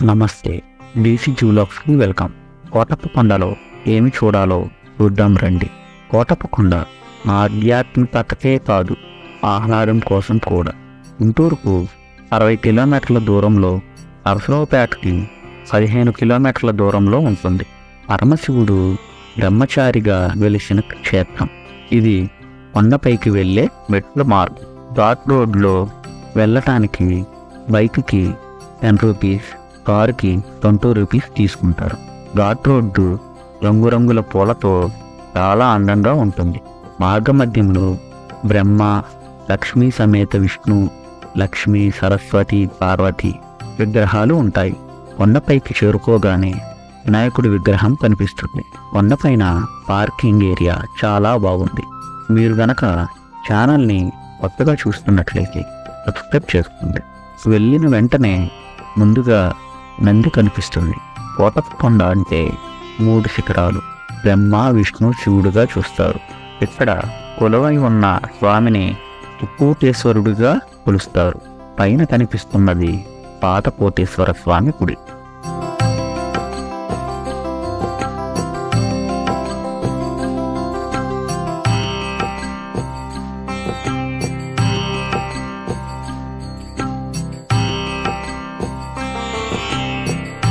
నమస్తే, DC జూలాక్స్కి welcome. కోటప్పకొండలో ఏమి చూడాలో చూద్దాం రండి. కోటప్పకొండ ఆధ్యాత్మికతకే కాదు, ఆహ్లాదం కోసం కూడా. గుంటూరుకు 60 కిలోమీటర్ల దూరంలో, నరసరావుపేటకి 15 కిలోమీటర్ల దూరంలో ఉంటుంది. పరమశివుడు బ్రహ్మచారిగా వెలిసిన క్షేత్రం ఇది. కొండపైకి వెళ్ళే మెట్ల మార్గం. ఘాట్ రోడ్లో వెళ్ళటానికి బైక్కి 10 రూపీస్, కారుకి 20 రూపీస్ తీసుకుంటారు. ఘాట్ రోడ్డు రంగురంగుల పూలతో చాలా అందంగా ఉంటుంది. మార్గమధ్యంలో బ్రహ్మ, లక్ష్మీ సమేత విష్ణు, లక్ష్మీ, సరస్వతి, పార్వతి విగ్రహాలు ఉంటాయి. కొండపైకి చేరుకోగానే వినాయకుడి విగ్రహం కనిపిస్తుంది. కొండపైన పార్కింగ్ ఏరియా చాలా బాగుంది. మీరు గనక ఛానల్ని కొత్తగా చూస్తున్నట్లయితే సబ్స్క్రైబ్ చేసుకోండి. వెళ్ళిన వెంటనే ముందుగా నంది కనిపిస్తుంది. కోటప్పకొండ అంటే 3 శిఖరాలు. బ్రహ్మ, విష్ణు, శివుడుగా చూస్తారు. ఇక్కడ కొలువై ఉన్న స్వామిని త్రికూటేశ్వరుడిగా కొలుస్తారు. పైన కనిపిస్తున్నది పాత కోటేశ్వర స్వామి గుడి.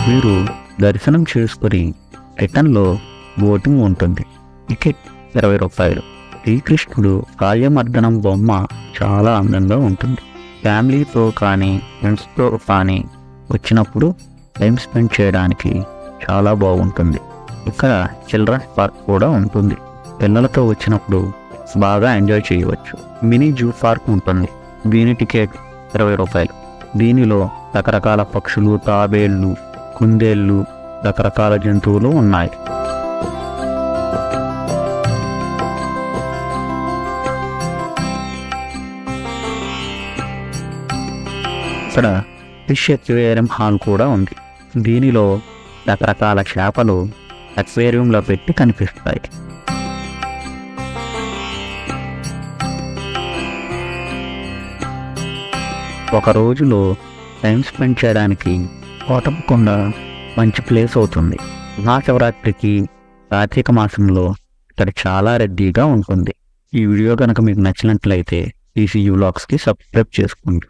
మీరు దర్శనం చేసుకుని రిటర్న్లో బోటింగ్ ఉంటుంది. టికెట్ 20 రూపాయలు. శ్రీకృష్ణుడు కాళ్యమర్దనం బొమ్మ చాలా అందంగా ఉంటుంది. ఫ్యామిలీతో కానీ ఫ్రెండ్స్తో కానీ వచ్చినప్పుడు టైం స్పెండ్ చేయడానికి చాలా బాగుంటుంది. ఇక్కడ చిల్డ్రన్స్ పార్క్ కూడా ఉంటుంది. పిల్లలతో వచ్చినప్పుడు బాగా ఎంజాయ్ చేయవచ్చు. మినీ జూ పార్క్ ఉంటుంది. దీని టికెట్ 20 రూపాయలు. దీనిలో రకరకాల పక్షులు, తాబేళ్లు, కుందేళ్ళు, రకరకాల జంతువులు ఉన్నాయి. ఇక్కడ ఫిష్ అక్వేరియం హాల్ కూడా ఉంది. దీనిలో రకరకాల చేపలు అక్వేరియంలో పెట్టి కనిపిస్తాయి. ఒక రోజులో టైం స్పెండ్ చేయడానికి కోటప్పకొండ మంచి ప్లేస్ అవుతుంది. మహాశివరాత్రికి, కార్తీక మాసంలో ఇక్కడ చాలా రద్దీగా ఉంటుంది. ఈ వీడియో కనుక మీకు నచ్చినట్లయితే డీసీ వ్లాగ్స్కి సబ్స్క్రైబ్ చేసుకోండి.